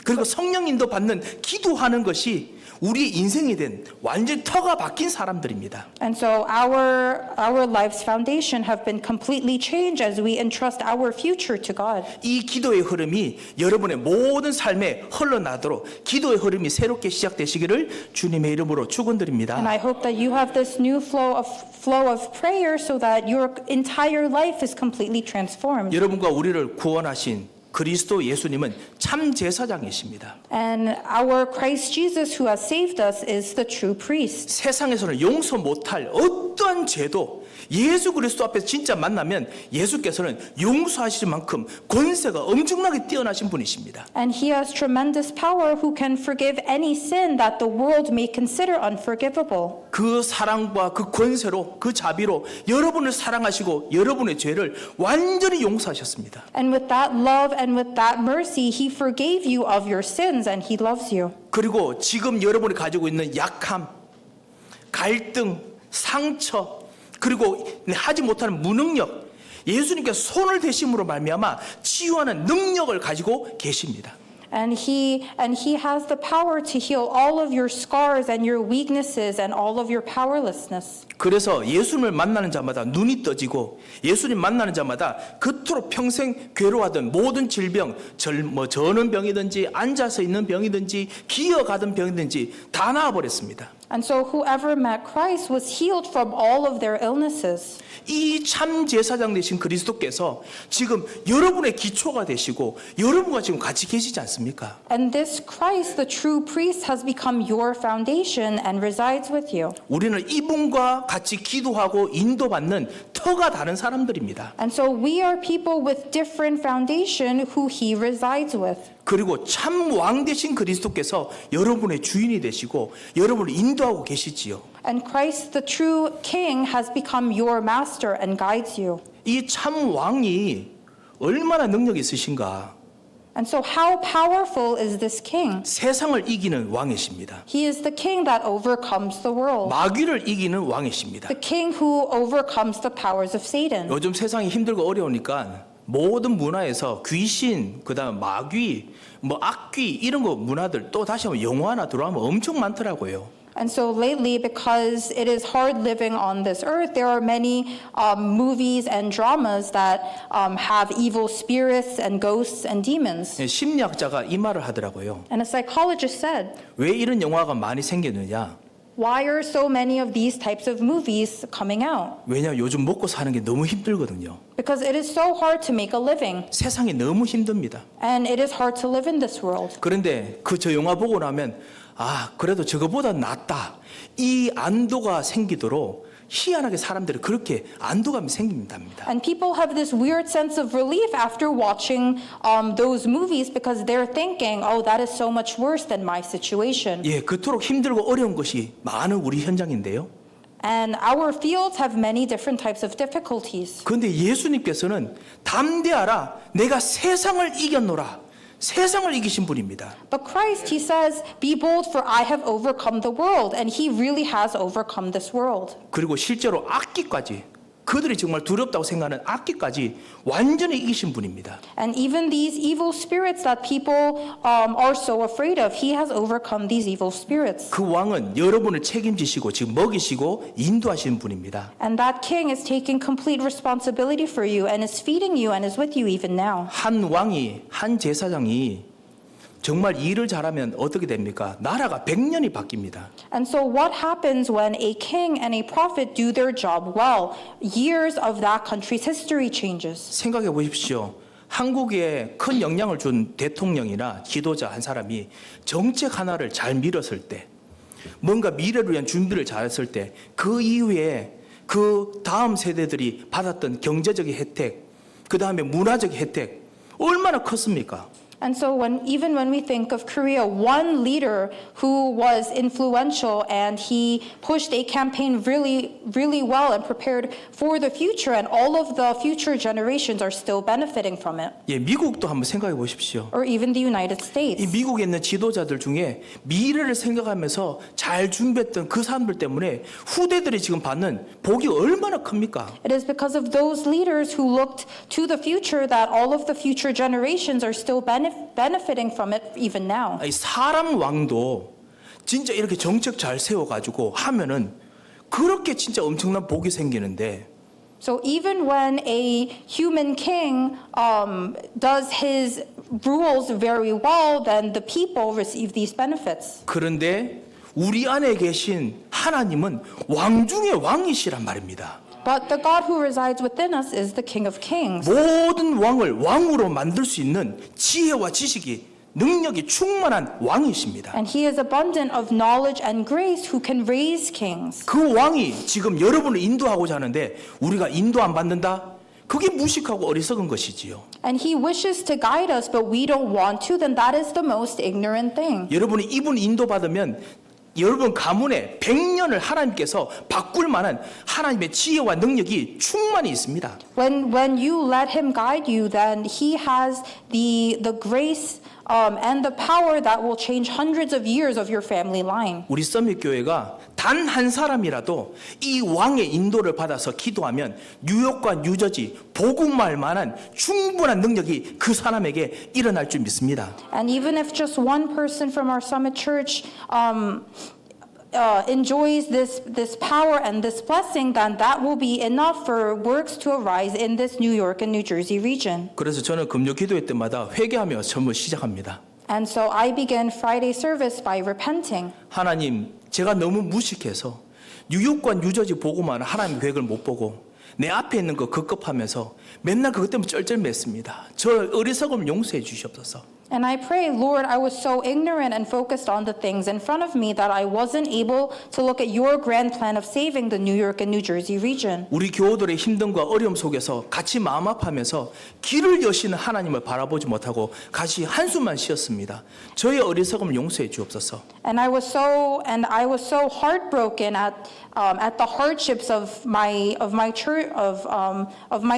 Speaker 1: 그리고 성령 인도 받는 기도하는 것이 우리 인생이 된 완전 터가 바뀐 사람들입니다.
Speaker 2: And so our life's foundation have been completely changed as we entrust our future to God.
Speaker 1: 이 기도의 흐름이 여러분의 모든 삶에 흘러나도록 기도의 흐름이 새롭게 시작되시기를 주님의 이름으로 축원드립니다.
Speaker 2: And I hope that you have this new flow of prayer so that your entire life is completely transformed.
Speaker 1: 여러분과 우리를 구원하신 그리스도 예수님은 참 제사장이십니다.
Speaker 2: And our Christ Jesus who has saved us is the true priest.
Speaker 1: 세상에서는 용서 못할 어떠한 죄도 예수 그리스도 앞에서 진짜 만나면 예수께서는 용서하실 만큼 권세가 엄청나게 뛰어나신 분이십니다.
Speaker 2: And he has tremendous power who can forgive any sin that the world may consider unforgivable.
Speaker 1: 그 사랑과 그 권세로 그 자비로 여러분을 사랑하시고 여러분의 죄를 완전히 용서하셨습니다.
Speaker 2: And with that love and with that mercy, he forgave you of your sins and he loves you.
Speaker 1: 그리고 지금 여러분이 가지고 있는 약함, 갈등, 상처, 그리고 하지 못하는 무능력, 예수님께서 손을 대심으로 말미암아 치유하는 능력을 가지고 계십니다.
Speaker 2: And he has the power to heal all of your scars and your weaknesses and all of your powerlessness.
Speaker 1: 그래서 예수님을 만나는 자마다 눈이 떠지고 예수님 만나는 자마다 그토록 평생 괴로워하던 모든 질병, 저는 병이든지 앉아서 있는 병이든지 기어가던 병이든지 다 나아버렸습니다.
Speaker 2: And so whoever met Christ was healed from all of their illnesses.
Speaker 1: 이 참 제사장 되신 그리스도께서 지금 여러분의 기초가 되시고 여러분과 지금 같이 계시지 않습니까?
Speaker 2: And this Christ, the true priest, has become your foundation and resides with you.
Speaker 1: 우리는 이분과 같이 기도하고 인도받는 터가 다른 사람들입니다.
Speaker 2: And so we are people with different foundation who he resides with.
Speaker 1: 그리고 참 왕 되신 그리스도께서 여러분의 주인이 되시고 여러분을 인도하고 계시지요.
Speaker 2: And Christ, the true king, has become your master and guides you.
Speaker 1: 이 참 왕이 얼마나 능력이 있으신가?
Speaker 2: And so how powerful is this king?
Speaker 1: 세상을 이기는 왕이십니다.
Speaker 2: He is the king that overcomes the world.
Speaker 1: 마귀를 이기는 왕이십니다.
Speaker 2: The king who overcomes the powers of Satan.
Speaker 1: 요즘 세상이 힘들고 어려우니까 모든 문화에서 귀신, 그다음 마귀, 악귀 이런 거 문화들 또 다시 한번 영화 하나 들어가면 엄청 많더라고요.
Speaker 2: And so lately, because it is hard living on this earth, there are many movies and dramas that have evil spirits and ghosts and demons.
Speaker 1: 심리학자가 이 말을 하더라고요.
Speaker 2: And a psychologist said,
Speaker 1: 왜 이런 영화가 많이 생겼느냐?
Speaker 2: why are so many of these types of movies coming out?
Speaker 1: 왜냐 요즘 먹고 사는 게 너무 힘들거든요.
Speaker 2: Because it is so hard to make a living.
Speaker 1: 세상이 너무 힘듭니다.
Speaker 2: And it is hard to live in this world.
Speaker 1: 그런데 저 영화 보고 나면 그래도 저거보다 낫다. 이 안도가 생기도록 희한하게 사람들이 그렇게 안도감이 생긴답니다.
Speaker 2: And people have this weird sense of relief after watching those movies because they're thinking, oh, that is so much worse than my situation.
Speaker 1: 예, 그토록 힘들고 어려운 것이 많은 우리 현장인데요.
Speaker 2: And our fields have many different types of difficulties.
Speaker 1: 그런데 예수님께서는 담대하라. 내가 세상을 이겼노라. 세상을 이기신 분입니다.
Speaker 2: But Christ, he says, be bold for I have overcome the world. And he really has overcome this world.
Speaker 1: 그리고 실제로 악기까지 그들이 정말 두렵다고 생각하는 악기까지 완전히 이기신 분입니다.
Speaker 2: And even these evil spirits that people are so afraid of, he has overcome these evil spirits.
Speaker 1: 그 왕은 여러분을 책임지시고 지금 먹이시고 인도하시는 분입니다.
Speaker 2: And that king is taking complete responsibility for you and is feeding you and is with you even now.
Speaker 1: 한 왕이 한 제사장이 정말 일을 잘하면 어떻게 됩니까? 나라가 100년이 바뀝니다.
Speaker 2: And so what happens when a king and a prophet do their job well? Years of that country's history changes.
Speaker 1: 생각해 보십시오. 한국에 큰 영향을 준 대통령이나 지도자 한 사람이 정책 하나를 잘 밀었을 때, 뭔가 미래를 위한 준비를 잘했을 때, 그 이후에 그 다음 세대들이 받았던 경제적인 혜택, 그 다음에 문화적 혜택, 얼마나 컸습니까?
Speaker 2: And so even when we think of Korea, one leader who was influential and he pushed a campaign really, really well and prepared for the future, and all of the future generations are still benefiting from it.
Speaker 1: 예, 미국도 한번 생각해 보십시오.
Speaker 2: Or even the United
Speaker 1: 이
Speaker 2: States.
Speaker 1: 미국에 있는 지도자들 중에 미래를 생각하면서 잘 준비했던 그 사람들 때문에 후대들이 지금 받는 복이 얼마나 큽니까?
Speaker 2: It is because of those leaders who looked to the future that all of the future generations are still benefiting from it even now.
Speaker 1: 이 사람 왕도 진짜 이렇게 정책 잘 세워가지고 하면은 그렇게 진짜 엄청난 복이 생기는데
Speaker 2: So even when a human king does his rules very well, then the people receive these benefits.
Speaker 1: 그런데 우리 안에 계신 하나님은 왕 중에 왕이시란 말입니다.
Speaker 2: But the God who resides within us is the King of Kings.
Speaker 1: 모든 왕을 왕으로 만들 수 있는 지혜와 지식이 능력이 충만한 왕이십니다.
Speaker 2: And he is abundant of knowledge and grace who can raise kings.
Speaker 1: 그 왕이 지금 여러분을 인도하고자 하는데 우리가 인도 안 받는다? 그게 무식하고 어리석은 것이지요.
Speaker 2: And he wishes to guide us, but we don't want to, then that is the most ignorant thing.
Speaker 1: 여러분이 이분 인도받으면 여러분 가문에 100년을 하나님께서 바꿀 만한 하나님의 지혜와 능력이 충만히 있습니다.
Speaker 2: When you let him guide you, then he has the grace and the power that will change hundreds of years of your family line.
Speaker 1: 우리 서밋교회가 단 한 사람이라도 이 왕의 인도를 받아서 기도하면 뉴욕과 뉴저지 복음할 만한 충분한 능력이 그 사람에게 일어날 줄 믿습니다.
Speaker 2: And even if just one person from our Summit Church enjoys this power and this blessing, then that will be enough for works to arise in this New York and New Jersey region.
Speaker 1: 그래서 저는 금요 기도회 때마다 회개하며 전부 시작합니다.
Speaker 2: And so I begin Friday service by repenting.
Speaker 1: 하나님, 제가 너무 무식해서 뉴욕과 뉴저지 보고만 하나님 계획을 못 보고 내 앞에 있는 거 급급하면서 맨날 그것 때문에 쩔쩔맸습니다. 저 어리석음을 용서해 주시옵소서.
Speaker 2: And I pray, Lord, I was so ignorant and focused on the things in front of me that I wasn't able to look at your grand plan of saving the New York and New Jersey region.
Speaker 1: 우리 교우들의 힘듦과 어려움 속에서 같이 마음 아파하면서 길을 여시는 하나님을 바라보지 못하고 같이 한숨만 쉬었습니다. 저의 어리석음을 용서해 주옵소서.
Speaker 2: And I was so heartbroken at the hardships of my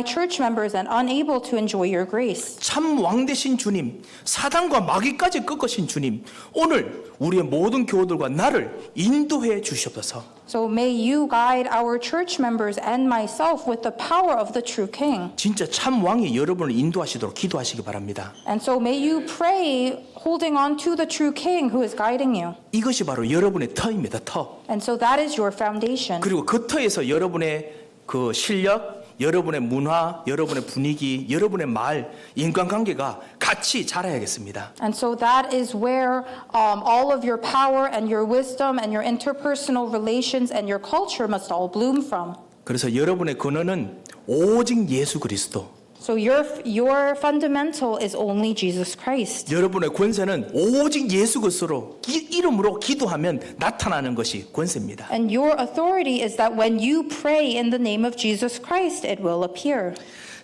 Speaker 2: church members and unable to enjoy your grace.
Speaker 1: 참 왕 되신 주님, 사단과 마귀까지 꺾으신 주님, 오늘 우리의 모든 교우들과 나를 인도해 주시옵소서.
Speaker 2: So may you guide our church members and myself with the power of the true King.
Speaker 1: 진짜 참 왕이 여러분을 인도하시도록 기도하시기 바랍니다.
Speaker 2: And so may you pray holding on to the true King who is guiding you.
Speaker 1: 이것이 바로 여러분의 터입니다. 터.
Speaker 2: And so that is your foundation.
Speaker 1: 그리고 그 터에서 여러분의 그 실력, 여러분의 문화, 여러분의 분위기, 여러분의 말, 인간관계가 같이 자라야겠습니다.
Speaker 2: And so that is where all of your power and your wisdom and your interpersonal relations and your culture must all bloom from.
Speaker 1: 그래서 여러분의 근원은 오직 예수 그리스도.
Speaker 2: So your fundamental is only Jesus Christ.
Speaker 1: 여러분의 권세는 오직 예수 그리스도로 이름으로 기도하면 나타나는 것이 권세입니다.
Speaker 2: And your authority is that when you pray in the name of Jesus Christ, it will appear.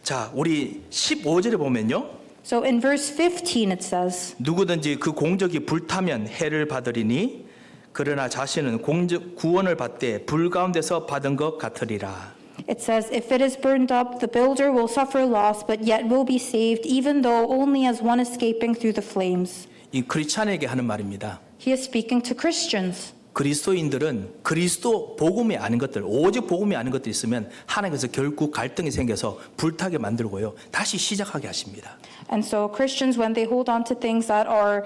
Speaker 1: 자, 우리 15절에 보면요.
Speaker 2: So in verse 15 it says,
Speaker 1: 누구든지 그 공적이 불타면 해를 받으리니 그러나 자신은 구원을 받되 불 가운데서 받은 것 같으리라.
Speaker 2: it says, if it is burned up, the builder will suffer loss, but yet will be saved, even though only as one escaping through the flames.
Speaker 1: 이 크리스찬에게 하는 말입니다.
Speaker 2: He is speaking to Christians.
Speaker 1: 그리스도인들은 그리스도 복음이 아닌 것들, 오직 복음이 아닌 것들이 있으면 하나님께서 결국 갈등이 생겨서 불타게 만들고요. 다시 시작하게 하십니다.
Speaker 2: And so Christians, when they hold on to things that are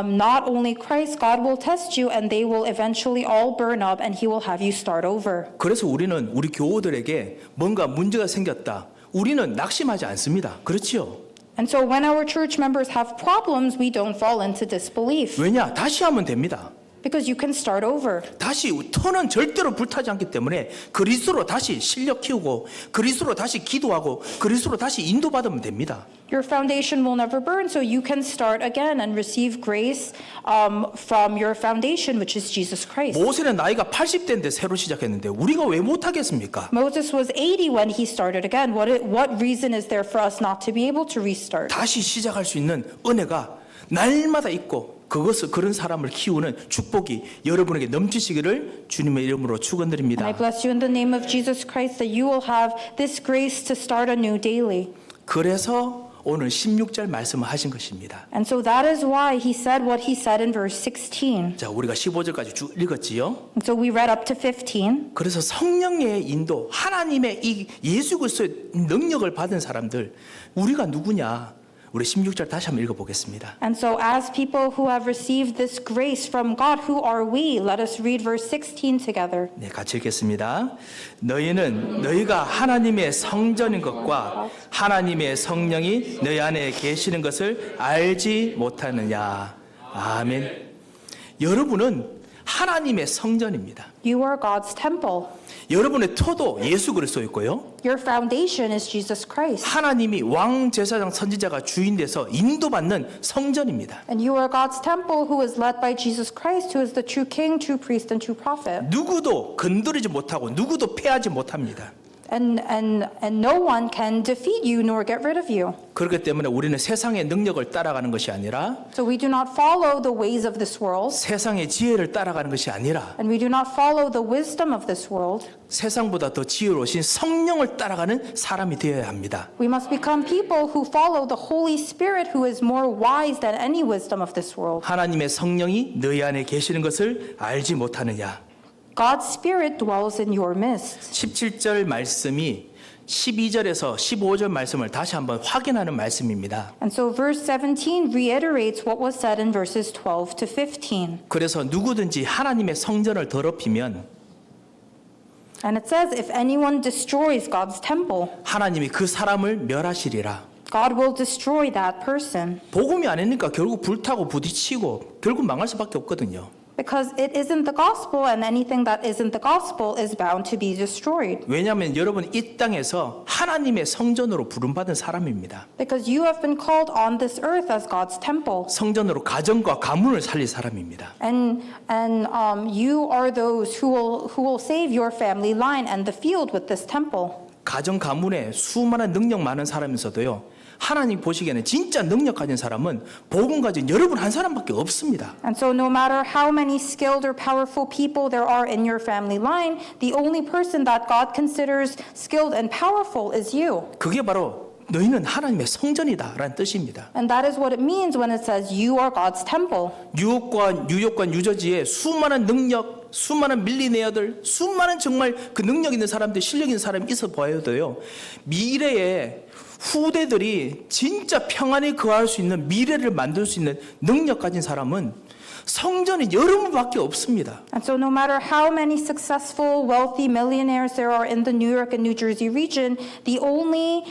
Speaker 2: not only Christ, God will test you and they will eventually all burn up and He will have you start over.
Speaker 1: 그래서 우리는 우리 교우들에게 뭔가 문제가 생겼다. 우리는 낙심하지 않습니다. 그렇지요?
Speaker 2: And so when our church members have problems, we don't fall into disbelief.
Speaker 1: 왜냐? 다시 하면 됩니다.
Speaker 2: Because you can start over.
Speaker 1: 다시 터는 절대로 불타지 않기 때문에 그리스도로 다시 실력 키우고 그리스도로 다시 기도하고 그리스도로 다시 인도받으면 됩니다.
Speaker 2: Your foundation will never burn, so you can start again and receive grace from your foundation, which is Jesus Christ.
Speaker 1: 모세는 나이가 80대인데 새로 시작했는데 우리가 왜 못하겠습니까?
Speaker 2: Moses was 80 when he started again. What reason is there for us not to be able to restart?
Speaker 1: 다시 시작할 수 있는 은혜가 날마다 있고 그런 사람을 키우는 축복이 여러분에게 넘치시기를 주님의 이름으로
Speaker 2: And I
Speaker 1: 축원드립니다.
Speaker 2: bless you in the name of Jesus Christ that you will have this grace to start anew daily.
Speaker 1: 그래서 오늘 16절 말씀을 하신 것입니다.
Speaker 2: And so that is why he said what he said in verse 16.
Speaker 1: 자, 우리가 15절까지 쭉 읽었지요.
Speaker 2: And so we read up to 15.
Speaker 1: 그래서 성령의 인도, 하나님의 이 예수 그리스도의 능력을 받은 사람들, 우리가 누구냐? 우리 16절 다시 한번 읽어보겠습니다.
Speaker 2: And so as people who have received this grace from God, who are we? Let us read verse 16 together.
Speaker 1: 네, 같이 읽겠습니다. 너희가 하나님의 성전인 것과 하나님의 성령이 너희 안에 계시는 것을 알지 못하느냐. 아멘. 여러분은 하나님의 성전입니다.
Speaker 2: You are God's temple.
Speaker 1: 여러분의 터도 예수 그리스도였고요.
Speaker 2: Your foundation is Jesus Christ.
Speaker 1: 하나님이 왕 제사장 선지자가 주인 돼서 인도받는 성전입니다.
Speaker 2: And you are God's temple who is led by Jesus Christ, who is the true king, true priest, and true prophet.
Speaker 1: 누구도 건드리지 못하고 누구도 패하지 못합니다.
Speaker 2: And no one can defeat you nor get rid of you.
Speaker 1: 그렇기 때문에 우리는 세상의 능력을 따라가는 것이 아니라
Speaker 2: So we do not follow the ways of this world,
Speaker 1: 세상의 지혜를 따라가는 것이 아니라
Speaker 2: and we do not follow the wisdom of this world.
Speaker 1: 세상보다 더 지혜로우신 성령을 따라가는 사람이 되어야 합니다.
Speaker 2: We must become people who follow the Holy Spirit, who is more wise than any wisdom of this world.
Speaker 1: 하나님의 성령이 너희 안에 계시는 것을 알지 못하느냐.
Speaker 2: God's Spirit dwells in your midst.
Speaker 1: 17절 말씀이 12절에서 15절 말씀을 다시 한번 확인하는 말씀입니다.
Speaker 2: And so verse 17 reiterates what was said in verses 12 to 15.
Speaker 1: 그래서 누구든지 하나님의 성전을 더럽히면
Speaker 2: And it says, if anyone destroys God's temple,
Speaker 1: 하나님이 그 사람을 멸하시리라.
Speaker 2: God will destroy that person.
Speaker 1: 복음이 아니니까 결국 불타고 부딪히고 결국 망할 수밖에 없거든요.
Speaker 2: Because it isn't the gospel, and anything that isn't the gospel is bound to be destroyed.
Speaker 1: 왜냐하면 여러분 이 땅에서 하나님의 성전으로 부름받은 사람입니다.
Speaker 2: Because you have been called on this earth as God's temple.
Speaker 1: 성전으로 가정과 가문을 살릴 사람입니다.
Speaker 2: And you are those who will save your family line and the field with this temple.
Speaker 1: 가정 가문에 수많은 능력 많은 사람에서도요. 하나님 보시기에는 진짜 능력 가진 사람은 복음 가진 여러분 한 사람밖에 없습니다.
Speaker 2: And so no matter how many skilled or powerful people there are in your family line, the only person that God considers skilled and powerful is you.
Speaker 1: 그게 바로 너희는 하나님의 성전이다라는 뜻입니다.
Speaker 2: And that is what it means when it says you are God's temple.
Speaker 1: 뉴욕과 뉴저지에 수많은 능력, 수많은 밀리네어들, 수많은 정말 그 능력 있는 사람들, 실력 있는 사람이 있어 보여도요. 미래에 후대들이 진짜 평안히 거할 수 있는 미래를 만들 수 있는 능력 가진 사람은 성전이 여러분밖에 없습니다.
Speaker 2: And so no matter how many successful, wealthy millionaires there are in the New York and New Jersey region, the only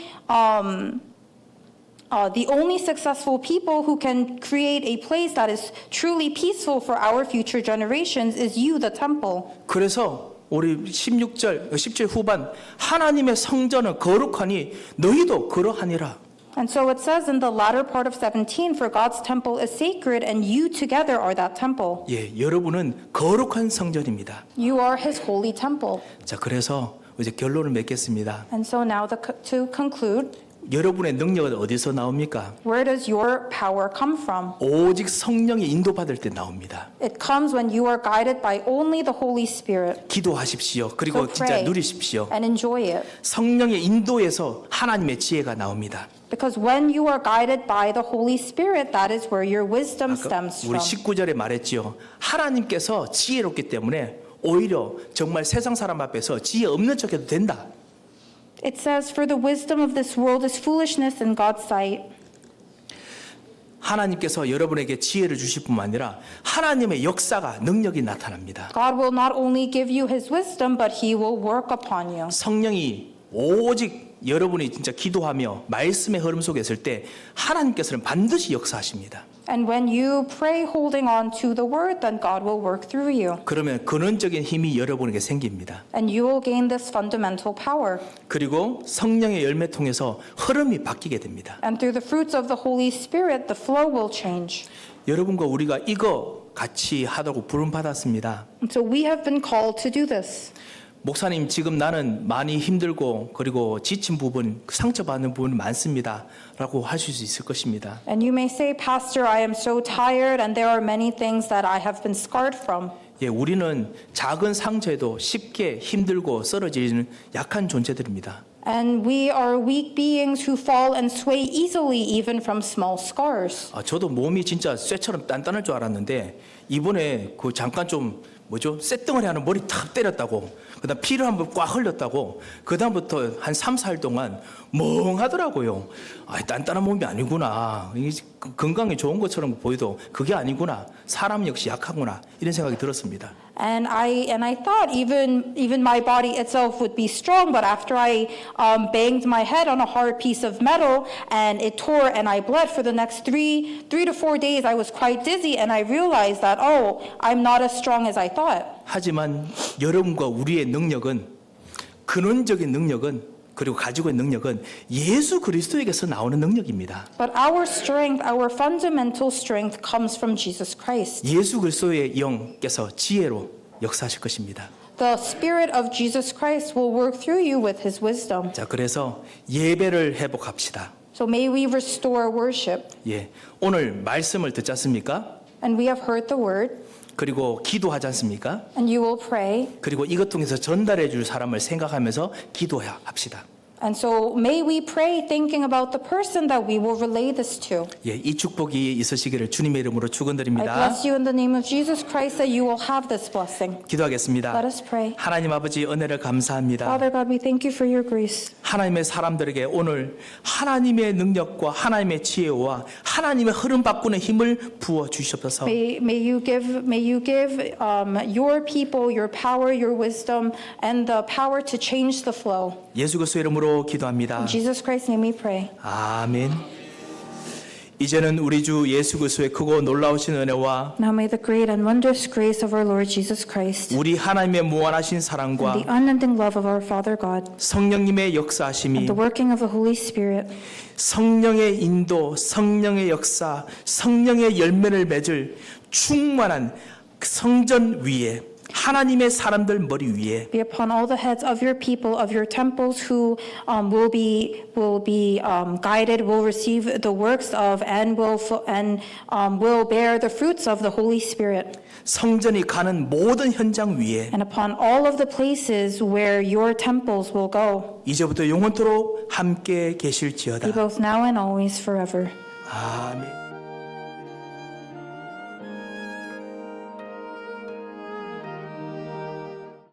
Speaker 2: successful people who can create a place that is truly peaceful for our future generations is you, the temple.
Speaker 1: 그래서 우리 17절 후반 하나님의 성전은 거룩하니 너희도 그러하니라.
Speaker 2: And so it says in the latter part of 17, for God's temple is sacred and you together are that temple.
Speaker 1: 예, 여러분은 거룩한 성전입니다.
Speaker 2: You are his holy temple.
Speaker 1: 자, 그래서 이제 결론을 맺겠습니다.
Speaker 2: And so now to conclude,
Speaker 1: 여러분의 능력은 어디서 나옵니까?
Speaker 2: where does your power come from?
Speaker 1: 오직 성령의 인도받을 때 나옵니다.
Speaker 2: It comes when you are guided by only the Holy Spirit.
Speaker 1: 기도하십시오. 그리고
Speaker 2: So
Speaker 1: 진짜
Speaker 2: pray
Speaker 1: 누리십시오.
Speaker 2: and enjoy it.
Speaker 1: 성령의 인도에서 하나님의 지혜가 나옵니다.
Speaker 2: Because when you are guided by the Holy Spirit, that is where your wisdom stems
Speaker 1: 우리
Speaker 2: from.
Speaker 1: 19절에 말했지요. 하나님께서 지혜롭기 때문에 오히려 정말 세상 사람 앞에서 지혜 없는 척해도 된다.
Speaker 2: It says, for the wisdom of this world is foolishness in God's sight.
Speaker 1: 하나님께서 여러분에게 지혜를 주실 뿐만 아니라 하나님의 역사가 능력이 나타납니다.
Speaker 2: God will not only give you his wisdom, but he will work upon you.
Speaker 1: 성령이 오직 여러분이 진짜 기도하며 말씀의 흐름 속에 있을 때 하나님께서는 반드시 역사하십니다.
Speaker 2: And when you pray holding on to the word, then God will work through you.
Speaker 1: 그러면 근원적인 힘이 여러분에게 생깁니다.
Speaker 2: And you will gain this fundamental power.
Speaker 1: 그리고 성령의 열매 통해서 흐름이 바뀌게 됩니다.
Speaker 2: And through the fruits of the Holy Spirit, the flow will change.
Speaker 1: 여러분과 우리가 이거 같이 하다고 부름 받았습니다.
Speaker 2: And so we have been called to do this.
Speaker 1: 목사님, 지금 나는 많이 힘들고 그리고 지친 부분, 상처받는 부분이 많습니다. 라고 하실 수 있을 것입니다.
Speaker 2: And you may say, Pastor, I am so tired and there are many things that I have been scarred from.
Speaker 1: 예, 우리는 작은 상처에도 쉽게 힘들고 쓰러지는 약한 존재들입니다.
Speaker 2: And we are weak beings who fall and sway easily even from small scars.
Speaker 1: 저도 몸이 진짜 쇠처럼 단단할 줄 알았는데 이번에 그 잠깐 좀 쇳덩어리 하는 머리 탁 때렸다고 그다음 피를 한번 꽉 흘렸다고 그다음부터 한 3, 4일 동안 멍하더라고요. 단단한 몸이 아니구나. 이게 건강에 좋은 것처럼 보여도 그게 아니구나. 사람 역시 약하구나. 이런 생각이 들었습니다.
Speaker 2: And I thought even my body itself would be strong, but after I banged my head on a hard piece of metal and it tore and I bled for the next three to 4 days, I was quite dizzy and I realized that, oh, I'm not as strong as I thought.
Speaker 1: 하지만 여러분과 우리의 능력은 근원적인 능력은 그리고 가지고 있는 능력은 예수 그리스도에게서 나오는 능력입니다.
Speaker 2: But our strength, our fundamental strength comes from Jesus Christ.
Speaker 1: 예수 그리스도의 영께서 지혜로 역사하실 것입니다.
Speaker 2: The Spirit of Jesus Christ will work through you with His wisdom.
Speaker 1: 자, 그래서 예배를 회복합시다.
Speaker 2: So may we restore worship.
Speaker 1: 예, 오늘 말씀을 듣지 않습니까?
Speaker 2: And we have heard the word,
Speaker 1: 그리고 기도하지 않습니까?
Speaker 2: and you will pray.
Speaker 1: 그리고 이것 통해서 전달해 줄 사람을 생각하면서 기도합시다.
Speaker 2: And so may we pray thinking about the person that we will relay this to.
Speaker 1: 예, 이 축복이 있으시기를 주님의 이름으로
Speaker 2: I
Speaker 1: 축원드립니다.
Speaker 2: bless you in the name of Jesus Christ that you will have this blessing.
Speaker 1: 기도하겠습니다.
Speaker 2: Let us pray.
Speaker 1: 하나님 아버지 은혜를 감사합니다.
Speaker 2: Father God, we thank you for your grace.
Speaker 1: 하나님의 사람들에게 오늘 하나님의 능력과 하나님의 지혜와 하나님의 흐름 바꾸는 힘을 부어 주시옵소서.
Speaker 2: May you give your people your power, your wisdom, and the power to change the flow.
Speaker 1: 예수 그리스도 이름으로 기도합니다.
Speaker 2: In Jesus Christ's name we pray.
Speaker 1: 아멘. 이제는 우리 주 예수 그리스도의 크고 놀라우신 은혜와
Speaker 2: Now may the great and wondrous grace of our Lord Jesus Christ,
Speaker 1: 우리 하나님의 무한하신 사랑과
Speaker 2: the unending love of our Father God,
Speaker 1: 성령님의 역사하심이
Speaker 2: the working of the Holy Spirit,
Speaker 1: 성령의 인도, 성령의 역사, 성령의 열매를 맺을 충만한 성전 위에 하나님의 사람들 머리 위에
Speaker 2: be upon all the heads of your people, of your temples, who will be guided, will receive the works of, and will bear the fruits of the Holy Spirit,
Speaker 1: 성전이 가는 모든 현장 위에
Speaker 2: and upon all of the places where your temples will go,
Speaker 1: 이제부터 영원토록 함께
Speaker 2: be
Speaker 1: 계실지어다.
Speaker 2: both now and always forever.
Speaker 1: 아멘.